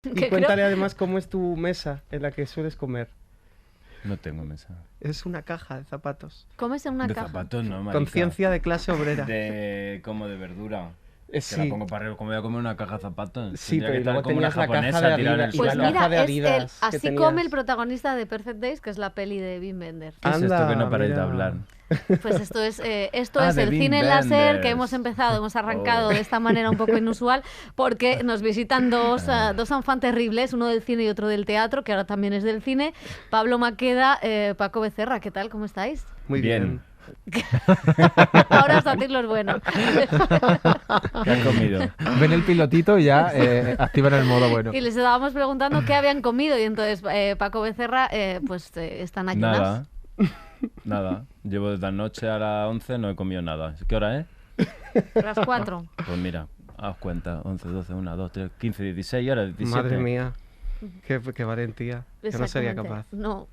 Y cuéntale además cómo es tu mesa en la que sueles comer. No tengo mesa. Es una caja de zapatos. ¿Comes en una De caja? zapatos, no, marica. Conciencia de clase obrera. Como de verdura. Que Sí. la pongo para arriba, como voy a comer una caja de zapatos. Sí, Tendría pero que y luego estar como una tenías la caja japonesa de tirada en el Adidas. Pues suelo. la mira, caja de es Adidas que Así tenías. come el protagonista de Perfect Days, que es la peli de Wim Wenders. ¿Qué es esto Anda, que no paráis de mira. hablar? Pues esto es de el Wim cine láser Wenders. que hemos empezado, hemos arrancado Oh. de esta manera un poco inusual, porque nos visitan dos enfants terribles, uno del cine y otro del teatro, que ahora también es del cine. Pablo Maqueda, Paco Becerra, ¿qué tal? ¿Cómo estáis? Muy bien. Ahora os hacéis los buenos. ¿Qué has comido? Ven el pilotito y ya activan el modo bueno. Y les estábamos preguntando qué habían comido y entonces Paco Becerra, están ayunas. Nada. Llevo desde anoche a las 11, no he comido nada. ¿Qué hora es? Las 4. Pues mira, haz cuenta. 11, 12, 1, 2, 3, 15, 16 horas, 17. Madre mía. Qué valentía. Yo no sería capaz. No.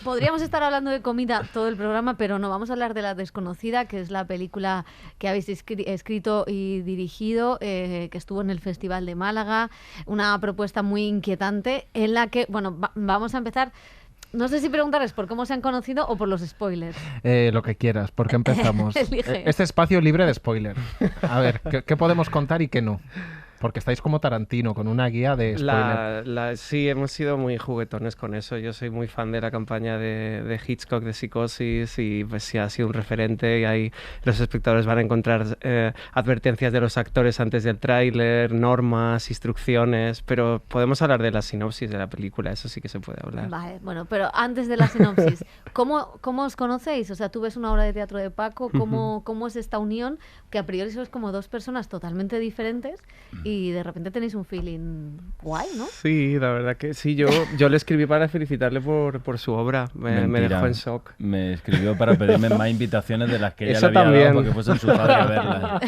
Podríamos estar hablando de comida todo el programa, pero no, vamos a hablar de La Desconocida, que es la película que habéis escrito y dirigido, que estuvo en el Festival de Málaga, una propuesta muy inquietante en la que, bueno, vamos a empezar. No sé si preguntarles por cómo se han conocido o por los spoilers. Lo que quieras, porque empezamos. Elige. Este espacio libre de spoiler. A ver, ¿qué podemos contar y qué no? Porque estáis como Tarantino, con una guía de spoiler. Sí, hemos sido muy juguetones con eso. Yo soy muy fan de la campaña de Hitchcock de Psicosis y pues sí ha sido un referente y ahí los espectadores van a encontrar advertencias de los actores antes del tráiler, normas, instrucciones, pero podemos hablar de la sinopsis de la película, eso sí que se puede hablar. Vale, bueno, pero antes de la sinopsis, ¿cómo os conocéis? O sea, tú ves una obra de teatro de Paco, ¿cómo es esta unión? Que a priori sois como dos personas totalmente diferentes y de repente tenéis un feeling guay, ¿no? Sí, la verdad que sí. Yo le escribí para felicitarle por su obra. Me dejó en shock. Me escribió para pedirme más invitaciones de las que ella Eso le había también. dado porque fuese su padre a verlas.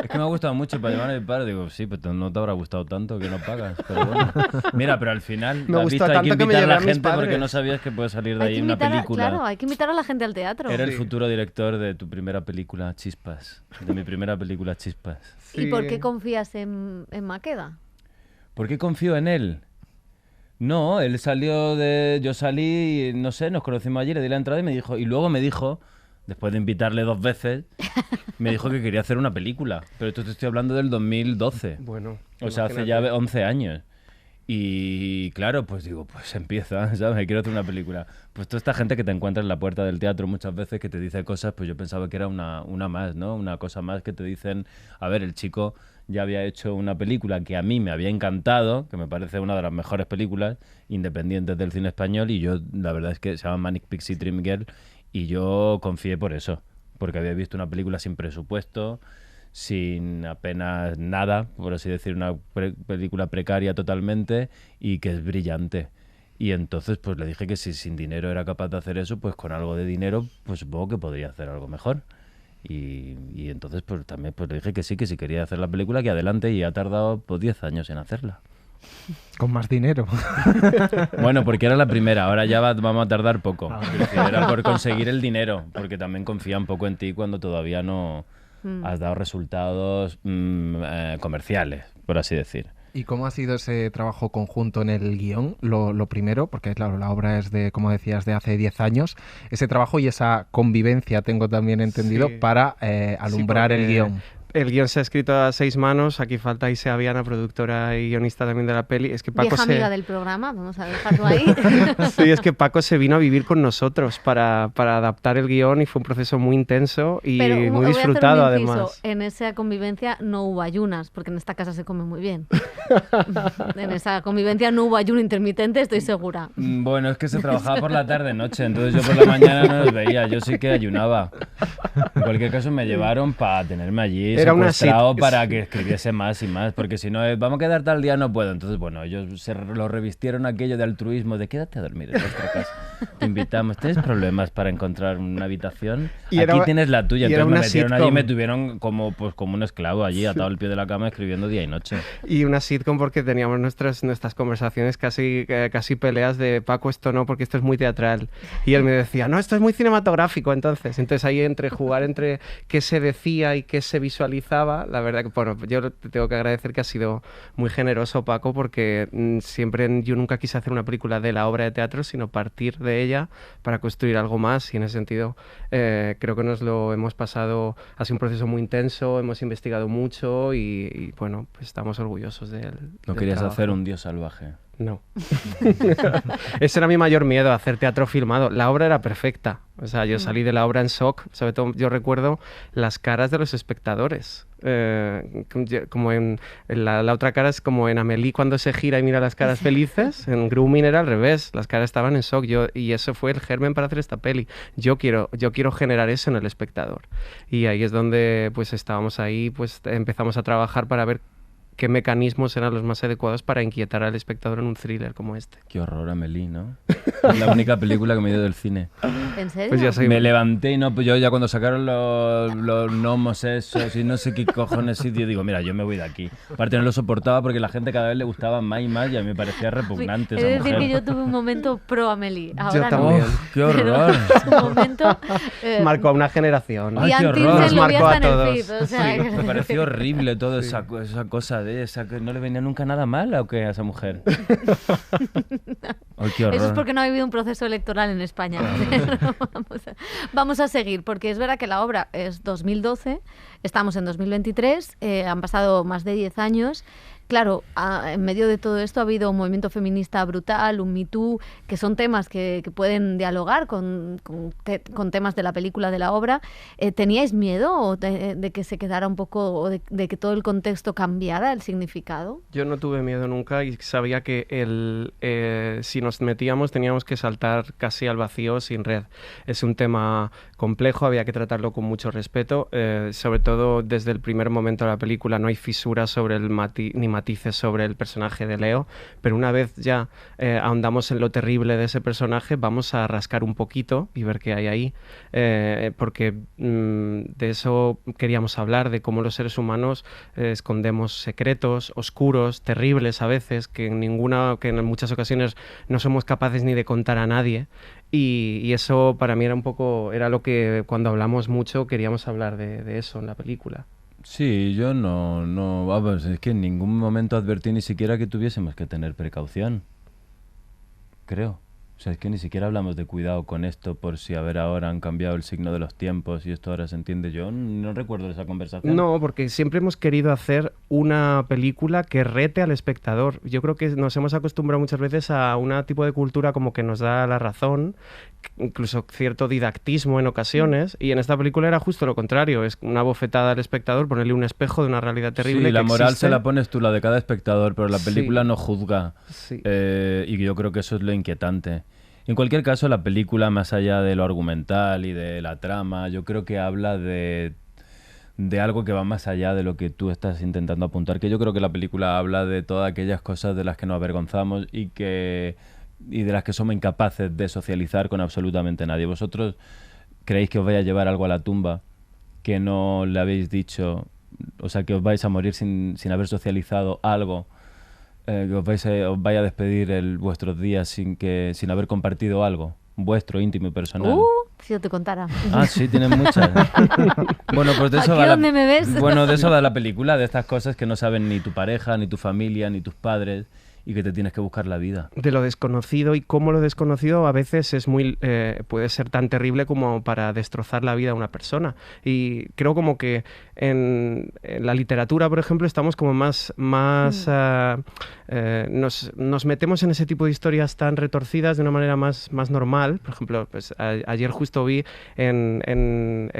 Es que me ha gustado mucho para llevar a mi padre. Digo, sí, pero no te habrá gustado tanto que no pagas. Pero bueno. Mira, pero al final Me has gustó visto, hay que tanto que me invitar a llevé la a mis gente porque padres. no sabías que puede salir de Hay ahí que una invitar película. claro, hay que invitar a la gente al teatro. Era el Sí. futuro director de tu primera película, Chispas. De mi primera película, Chispas. ¿Y por qué Sí. confías en Maqueda? ¿Por qué confío en él? No, él salió de... Yo salí, y, no sé, nos conocimos allí, le di la entrada y me dijo... Y luego me dijo, después de invitarle 2 veces, me dijo que quería hacer una película. Pero esto te estoy hablando del 2012. Bueno, O sea, hace ya 11 años. Y claro, pues digo, pues empieza, ¿sabes? Quiero hacer una película. Pues toda esta gente que te encuentra en la puerta del teatro muchas veces que te dice cosas, pues yo pensaba que era una más, ¿no? Una cosa más que te dicen, a ver, el chico ya había hecho una película que a mí me había encantado, que me parece una de las mejores películas independientes del cine español, y yo, la verdad es que se llama Manic Pixie Dream Girl, y yo confié por eso, porque había visto una película sin presupuesto, sin apenas nada, por así decir, una película precaria totalmente y que es brillante. Y entonces pues le dije que si sin dinero era capaz de hacer eso, pues con algo de dinero pues supongo que podría hacer algo mejor. Y entonces pues también pues le dije que sí quería hacer la película, que adelante, y ha tardado pues 10 años en hacerla. Con más dinero. Bueno, porque era la primera, ahora ya vamos a tardar poco. Ah. Quiero decir, era por conseguir el dinero, porque también confía un poco en ti cuando todavía no has dado resultados comerciales, por así decir. ¿Y cómo ha sido ese trabajo conjunto en el guión? Lo primero, porque claro, la obra es de, como decías, de hace 10 años. Ese trabajo y esa convivencia, tengo también entendido, Sí. para alumbrar Sí, el porque guión. El guión se ha escrito a 6 manos. Aquí falta Isea Viana, productora y guionista también de la peli. Es que Paco Vieja amiga del programa, vamos a dejarlo ahí. Sí, es que Paco se vino a vivir con nosotros para adaptar el guión y fue un proceso muy intenso y Pero muy voy a hacer un disfrutado inciso. además. En esa convivencia no hubo ayunas, porque en esta casa se come muy bien. En esa convivencia no hubo ayuno intermitente, estoy segura. Bueno, es que se trabajaba por la tarde-noche, entonces yo por la mañana no los veía, yo sí que ayunaba. En cualquier caso me llevaron para tenerme allí Era una secuestrado sit- para que escribiese más y más, porque si no, vamos a quedar tal día, no puedo. Entonces, bueno, ellos lo revistieron aquello de altruismo, de quédate a dormir en nuestra casa. Te invitamos. ¿Tienes problemas para encontrar una habitación? Y Aquí era- tienes la tuya. y era Entonces me una metieron allí y sitcom. me tuvieron como un esclavo allí, atado al pie de la cama, escribiendo día y noche. Y una sitcom porque teníamos nuestras conversaciones casi peleas de Paco, esto no, porque esto es muy teatral. Y él me decía, no, esto es muy cinematográfico. Entonces ahí entre jugar entre qué se decía y qué se visualizaba visualizaba, la verdad que, bueno, yo te tengo que agradecer que ha sido muy generoso, Paco, porque yo nunca quise hacer una película de la obra de teatro, sino partir de ella para construir algo más, y en ese sentido creo que nos lo hemos pasado, ha sido un proceso muy intenso, hemos investigado mucho y bueno, pues estamos orgullosos ¿No del querías trabajo. hacer un Dios salvaje? No. Ese era mi mayor miedo, hacer teatro filmado. La obra era perfecta. O sea, yo salí de la obra en shock. Sobre todo yo recuerdo las caras de los espectadores. Como en la otra cara es como en Amélie cuando se gira y mira las caras felices. En Grooming era al revés. Las caras estaban en shock. Y eso fue el germen para hacer esta peli. Yo quiero generar eso en el espectador. Y ahí es donde pues estábamos ahí, pues empezamos a trabajar para ver qué mecanismos eran los más adecuados para inquietar al espectador en un thriller como este. Qué horror, Amélie, ¿no? Es la única película que me dio del cine. ¿En serio? Pues ya soy... Me levanté y no, pues yo ya cuando sacaron los gnomos esos y no sé qué cojones, y yo digo, mira, yo me voy de aquí. Aparte no lo soportaba porque la gente cada vez le gustaba más y más y a mí me parecía repugnante Es esa decir, mujer. que yo tuve un momento pro Amélie. Ahora Yo también. no. ¡Qué horror! Pero en su momento... Marcó a una generación. Ay, y qué Antilsen horror. lo vi Marcó hasta a en el todos. feed. O sea, que- Me pareció horrible toda esa cosa de esa que no le venía nunca nada mal o qué a esa mujer. Ay, qué horror. Eso es porque no ha habido un proceso electoral en España. Vamos a seguir, porque es verdad que la obra es 2012, estamos en 2023, han pasado más de 10 años. Claro, en medio de todo esto ha habido un movimiento feminista brutal, un Me Too, que son temas que pueden dialogar con temas de la película, de la obra. ¿Teníais miedo de que se quedara un poco, o de que todo el contexto cambiara el significado? Yo no tuve miedo nunca y sabía que si nos metíamos teníamos que saltar casi al vacío sin red. Es un tema complejo, había que tratarlo con mucho respeto. Sobre todo desde el primer momento de la película no hay fisuras sobre ni matices sobre el personaje de Leo, pero una vez ya ahondamos en lo terrible de ese personaje, vamos a rascar un poquito y ver qué hay ahí, porque de eso queríamos hablar, de cómo los seres humanos escondemos secretos oscuros, terribles a veces, que en muchas ocasiones no somos capaces ni de contar a nadie. Y eso para mí era lo que cuando hablamos mucho queríamos hablar de eso en la película. Sí, yo no, vamos, es que en ningún momento advertí ni siquiera que tuviésemos que tener precaución. Creo. O sea, es que ni siquiera hablamos de cuidado con esto por si, a ver, ahora han cambiado el signo de los tiempos y esto ahora se entiende. Yo no recuerdo esa conversación. No, porque siempre hemos querido hacer una película que rete al espectador. Yo creo que nos hemos acostumbrado muchas veces a un tipo de cultura como que nos da la razón, incluso cierto didactismo en ocasiones, y en esta película era justo lo contrario. Es una bofetada al espectador, ponerle un espejo de una realidad terrible. Sí, la que moral existe. se la pones tú, la de cada espectador, pero la Sí. película no juzga. Sí. Y yo creo que eso es lo inquietante. En cualquier caso, la película, más allá de lo argumental y de la trama, yo creo que habla de algo que va más allá de lo que tú estás intentando apuntar, que yo creo que la película habla de todas aquellas cosas de las que nos avergonzamos y de las que somos incapaces de socializar con absolutamente nadie. ¿Vosotros creéis que os vais a llevar algo a la tumba que no le habéis dicho? O sea, que os vais a morir sin haber socializado algo, que os vaya a despedir vuestros días sin haber compartido algo vuestro, íntimo y personal. Si yo te contara. Ah, sí, tienen muchas. Bueno, pues de eso ¿Aquí va dónde me ves? Bueno, de eso va la película, de estas cosas que no saben ni tu pareja, ni tu familia, ni tus padres, y que te tienes que buscar la vida. De lo desconocido, y cómo lo desconocido a veces puede ser tan terrible como para destrozar la vida de una persona. Y creo como que en la literatura, por ejemplo, estamos como nos metemos en ese tipo de historias tan retorcidas de una manera más normal. Por ejemplo, pues ayer justo vi en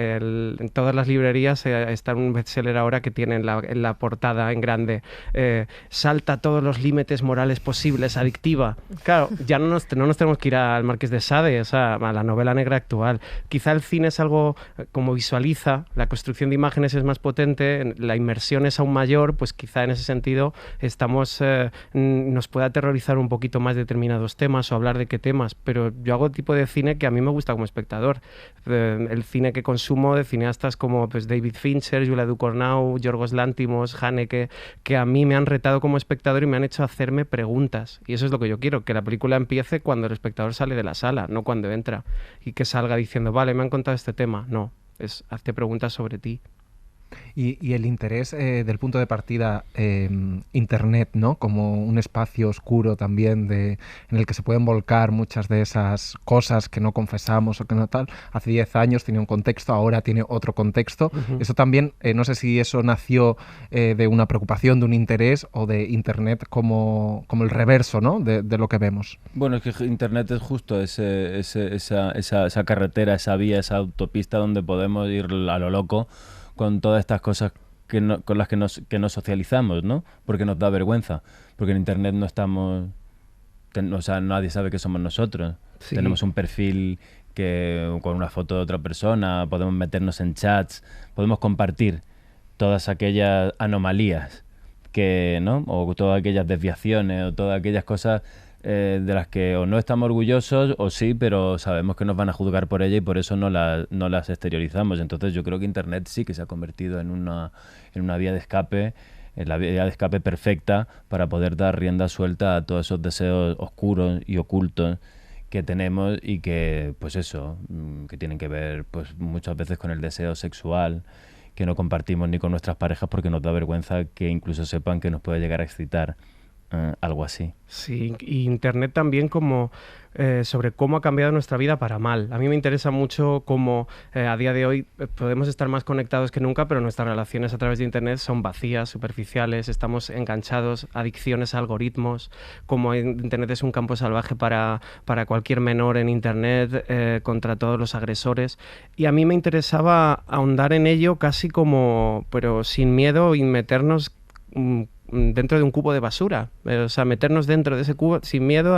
todas las librerías está un bestseller ahora que tiene en la portada en grande, salta todos los límites morales posibles, adictiva. Claro, ya no nos tenemos que ir al Marqués de Sade, o sea, a la novela negra actual. Quizá el cine es algo como visualiza, la construcción de imágenes es más potente, la inmersión es aún mayor, pues quizá en ese sentido nos puede aterrorizar un poquito más determinados temas o hablar de qué temas, pero yo hago tipo de cine que a mí me gusta como espectador. El cine que consumo de cineastas como pues, David Fincher, Julia Ducournau, Yorgos Lanthimos, Haneke, que a mí me han retado como espectador y me han hecho hacerme preguntas. Y eso es lo que yo quiero, que la película empiece cuando el espectador sale de la sala, no cuando entra. Y que salga diciendo, vale, me han contado este tema. No, hazte preguntas sobre ti. Y el interés del punto de partida Internet, ¿no? Como un espacio oscuro también en el que se pueden volcar muchas de esas cosas que no confesamos o que no tal. Hace 10 años tenía un contexto, ahora tiene otro contexto. Eso también, no sé si eso nació de una preocupación, de un interés o de Internet como el reverso, ¿no? de lo que vemos. Bueno, es que Internet es justo esa carretera, esa vía, esa autopista donde podemos ir a lo loco con todas estas cosas con las que nos socializamos, ¿no? Porque nos da vergüenza. Porque en Internet no estamos... o sea, nadie sabe que somos nosotros. Sí. Tenemos un perfil con una foto de otra persona, podemos meternos en chats, podemos compartir todas aquellas anomalías ¿no? O todas aquellas desviaciones o todas aquellas cosas de las que o no estamos orgullosos o sí, pero sabemos que nos van a juzgar por ella y por eso no las exteriorizamos. Entonces yo creo que Internet sí que se ha convertido en una vía de escape, en la vía de escape perfecta para poder dar rienda suelta a todos esos deseos oscuros y ocultos que tenemos y que, pues eso, que tienen que ver pues muchas veces con el deseo sexual que no compartimos ni con nuestras parejas porque nos da vergüenza que incluso sepan que nos puede llegar a excitar algo así. Sí, y Internet también como sobre cómo ha cambiado nuestra vida para mal. A mí me interesa mucho cómo a día de hoy podemos estar más conectados que nunca, pero nuestras relaciones a través de Internet son vacías, superficiales, estamos enganchados, adicciones a algoritmos, como Internet es un campo salvaje para cualquier menor en Internet, contra todos los agresores. Y a mí me interesaba ahondar en ello casi como, pero sin miedo y meternos dentro de un cubo de basura, o sea, meternos dentro de ese cubo sin miedo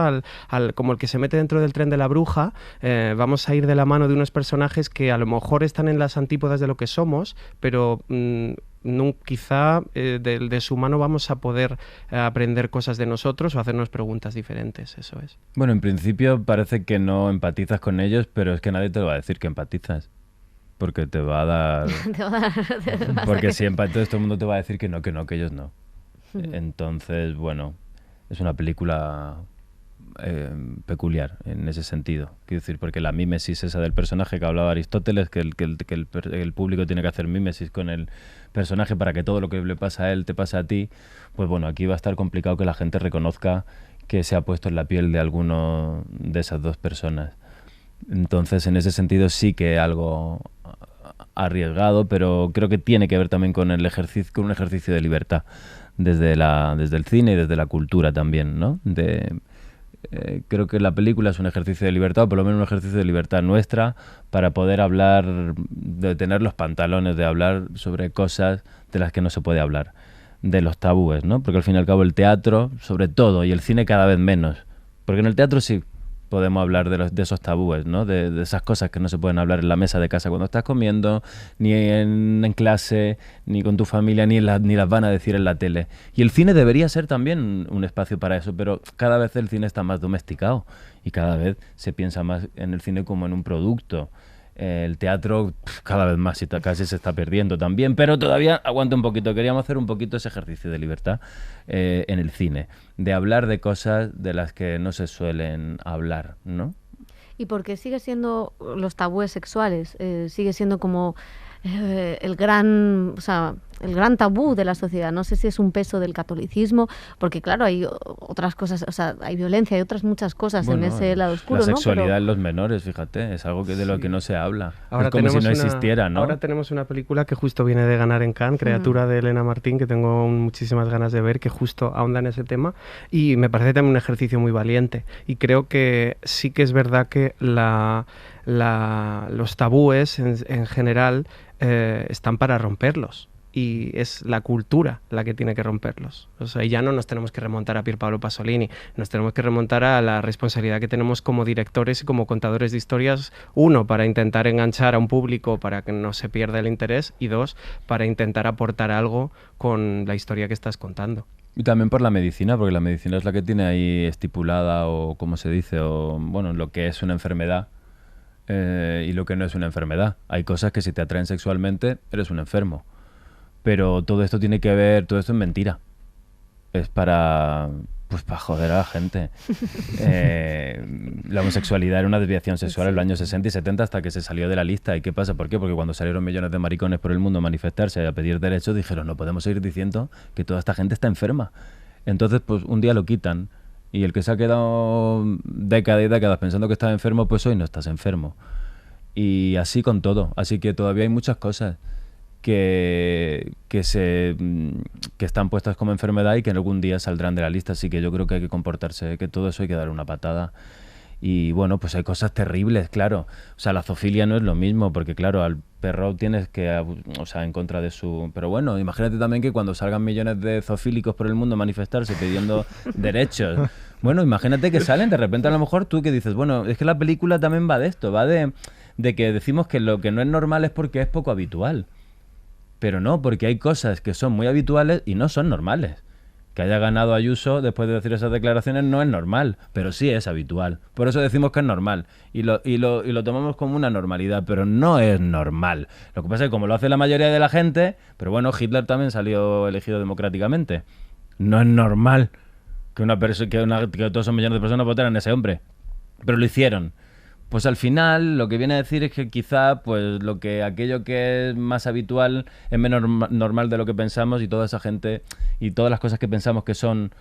como el que se mete dentro del tren de la bruja. Vamos a ir de la mano de unos personajes que a lo mejor están en las antípodas de lo que somos, pero quizá de su mano vamos a poder aprender cosas de nosotros o hacernos preguntas diferentes, eso es. Bueno, en principio parece que no empatizas con ellos, pero es que nadie te va a decir que empatizas. Porque te va a dar... Porque si empatizas, todo el mundo te va a decir que no, que ellos no. Entonces, bueno, es una película peculiar en ese sentido. Quiero decir, porque la mímesis esa del personaje que hablaba Aristóteles, que el público tiene que hacer mímesis con el personaje para que todo lo que le pasa a él te pase a ti, pues bueno, aquí va a estar complicado que la gente reconozca que se ha puesto en la piel de alguno de esas dos personas. Entonces, en ese sentido sí que algo arriesgado, pero creo que tiene que ver también con un ejercicio de libertad desde el cine y desde la cultura también, ¿no? Creo que la película es un ejercicio de libertad, o por lo menos un ejercicio de libertad nuestra, para poder hablar, de tener los pantalones, de hablar sobre cosas de las que no se puede hablar, de los tabúes, ¿no? Porque al fin y al cabo el teatro, sobre todo, y el cine cada vez menos, porque en el teatro sí podemos hablar de esos tabúes, ¿no? De esas cosas que no se pueden hablar en la mesa de casa cuando estás comiendo, ni en clase, ni con tu familia, ni las van a decir en la tele. Y el cine debería ser también un espacio para eso, pero cada vez el cine está más domesticado y cada vez se piensa más en el cine como en un producto. El teatro cada vez más casi se está perdiendo también, pero todavía aguanta un poquito. Queríamos hacer un poquito ese ejercicio de libertad en el cine, de hablar de cosas de las que no se suelen hablar, ¿no? ¿Y por qué sigue siendo los tabúes sexuales? Sigue siendo como el gran tabú de la sociedad. No sé si es un peso del catolicismo, porque claro, hay otras cosas, o sea, hay violencia, hay otras muchas cosas en ese lado oscuro, la sexualidad, ¿no? en los menores, fíjate, es algo de lo que no se habla. Ahora es como si no existiera, ¿no? Ahora tenemos una película que justo viene de ganar en Cannes, Criatura, de Elena Martín, que tengo muchísimas ganas de ver, que justo ahonda en ese tema, y me parece también un ejercicio muy valiente. Y creo que sí que es verdad que los tabúes en general están para romperlos. Y es la cultura la que tiene que romperlos. O sea, ya no nos tenemos que remontar a Pierpaolo Pasolini, nos tenemos que remontar a la responsabilidad que tenemos como directores y como contadores de historias, uno, para intentar enganchar a un público para que no se pierda el interés, y dos, para intentar aportar algo con la historia que estás contando. Y también por la medicina, porque la medicina es la que tiene ahí estipulada, o como se dice, o bueno, lo que es una enfermedad y lo que no es una enfermedad. Hay cosas que si te atraen sexualmente, eres un enfermo. Pero todo esto tiene que ver, todo esto es mentira. Es para para joder a la gente. La homosexualidad era una desviación sexual en los años 60 y 70 hasta que se salió de la lista. ¿Y qué pasa? ¿Por qué? Porque cuando salieron millones de maricones por el mundo a manifestarse y a pedir derechos, dijeron, no podemos seguir diciendo que toda esta gente está enferma. Entonces, pues un día lo quitan y el que se ha quedado décadas y décadas pensando que estás enfermo, pues hoy no estás enfermo. Y así con todo. Así que todavía hay muchas cosas que están puestas como enfermedad y que en algún día saldrán de la lista. Así que yo creo que hay que comportarse, que todo eso hay que dar una patada. Y bueno, pues hay cosas terribles, claro. O sea, la zoofilia no es lo mismo, porque claro, al perro tienes que, o sea, en contra de su... Pero bueno, imagínate también que cuando salgan millones de zoofílicos por el mundo a manifestarse pidiendo derechos. Bueno, imagínate que salen, de repente a lo mejor tú que dices, bueno, es que la película también va de esto, va de que decimos que lo que no es normal es porque es poco habitual. Pero no, porque hay cosas que son muy habituales y no son normales. Que haya ganado Ayuso después de decir esas declaraciones no es normal, pero sí es habitual. Por eso decimos que es normal y lo tomamos como una normalidad, pero no es normal. Lo que pasa es que como lo hace la mayoría de la gente, pero bueno, Hitler también salió elegido democráticamente. No es normal que todos esos millones de personas votaran a ese hombre, pero lo hicieron. Pues al final lo que viene a decir es que quizá pues aquello que es más habitual es menos normal de lo que pensamos y toda esa gente y todas las cosas que pensamos que son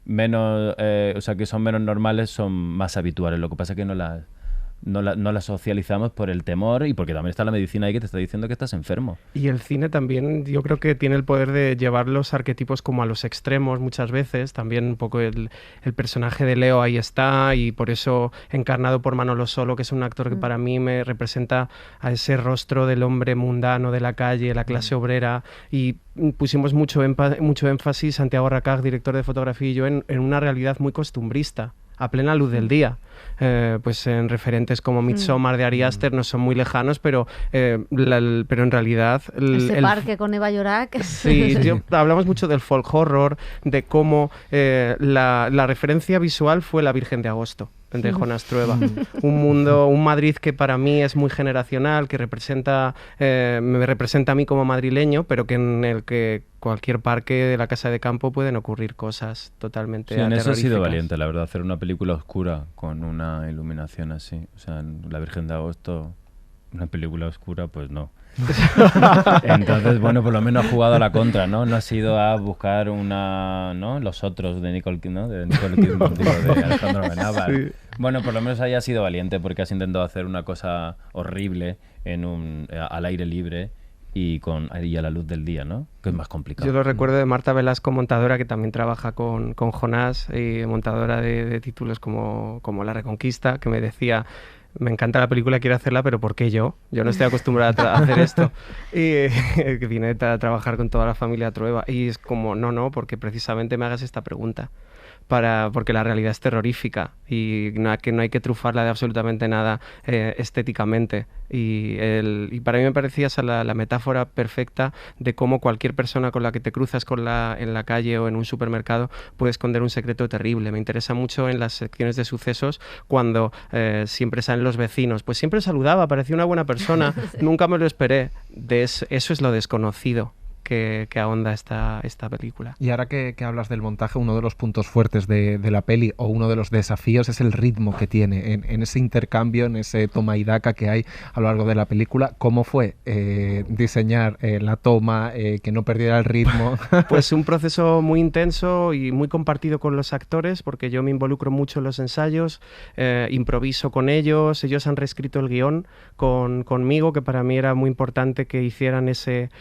menos o sea que son menos normales son más habituales. Lo que pasa es que no las socializamos por el temor y porque también está la medicina ahí que te está diciendo que estás enfermo. Y el cine también yo creo que tiene el poder de llevar los arquetipos como a los extremos muchas veces. También un poco el personaje de Leo ahí está y por eso encarnado por Manolo Solo, que es un actor que para mí me representa a ese rostro del hombre mundano de la calle, la clase obrera, y pusimos mucho énfasis, Santiago Racag, director de fotografía, y yo en una realidad muy costumbrista, a plena luz del día. Pues en referentes como Midsommar de Ari Aster no son muy lejanos, pero en realidad... Ese parque con Eva Llorac. Sí, hablamos mucho del folk horror, de cómo la referencia visual fue La Virgen de Agosto, de Jonas Trueba. Un Madrid que para mí es muy generacional, que me representa a mí como madrileño, pero que en el que cualquier parque de la Casa de Campo pueden ocurrir cosas totalmente aterroríficas. En eso ha sido valiente, la verdad, hacer una película oscura con una iluminación así. O sea, La Virgen de Agosto, una película oscura, pues no. Entonces, bueno, por lo menos ha jugado a la contra, ¿no? No ha sido a buscar ¿no? Los otros de Nicole Kidman, de Alejandro Amenábar. Sí. Bueno, por lo menos ahí ha sido valiente porque has intentado hacer una cosa horrible al aire libre y a la luz del día, ¿no? Que es más complicado. Yo lo recuerdo de Marta Velasco, montadora, que también trabaja con Jonás, y montadora de títulos como La Reconquista, que me decía: me encanta la película, quiero hacerla, pero ¿por qué yo? Yo no estoy acostumbrada a hacer esto. Y que vine a trabajar con toda la familia Trueba. Y es como, no, porque precisamente me hagas esta pregunta. Porque la realidad es terrorífica y que no hay que trufarla de absolutamente nada estéticamente. Y para mí me parecía esa la metáfora perfecta de cómo cualquier persona con la que te cruzas en la calle o en un supermercado puede esconder un secreto terrible. Me interesa mucho en las secciones de sucesos cuando siempre salen los vecinos. Pues siempre saludaba, parecía una buena persona, nunca me lo esperé. Eso es lo desconocido que ahonda esta película. Y ahora que hablas del montaje, uno de los puntos fuertes de la peli, o uno de los desafíos, es el ritmo que tiene en ese intercambio, en ese toma y daca que hay a lo largo de la película. ¿Cómo fue diseñar la toma, que no perdiera el ritmo? Pues un proceso muy intenso y muy compartido con los actores, porque yo me involucro mucho en los ensayos, improviso con ellos han reescrito el guión conmigo, que para mí era muy importante que hicieran ese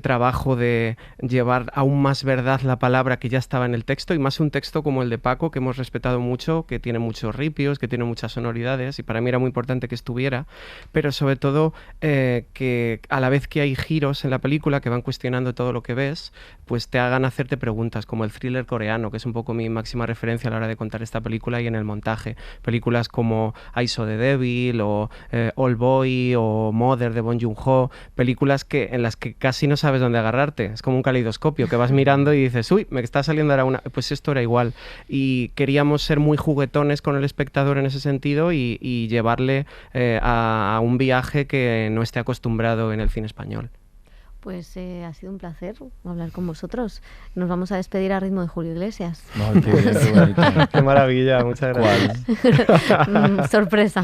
trabajo de llevar aún más verdad la palabra que ya estaba en el texto, y más un texto como el de Paco, que hemos respetado mucho, que tiene muchos ripios, que tiene muchas sonoridades, y para mí era muy importante que estuviera, pero sobre todo que a la vez que hay giros en la película que van cuestionando todo lo que ves, pues te hagan hacerte preguntas, como el thriller coreano, que es un poco mi máxima referencia a la hora de contar esta película y en el montaje. Películas como I Saw the Devil o Old Boy o Mother de Bong Joon-ho, películas en las que casi no sabes dónde agarrarte. Es como un caleidoscopio que vas mirando y dices, uy, me está saliendo ahora una... Pues esto era igual. Y queríamos ser muy juguetones con el espectador en ese sentido y llevarle a un viaje que no esté acostumbrado en el cine español. Pues ha sido un placer hablar con vosotros. Nos vamos a despedir a ritmo de Julio Iglesias. Ay, qué bien, qué bonito. Qué maravilla, muchas gracias. Sorpresa.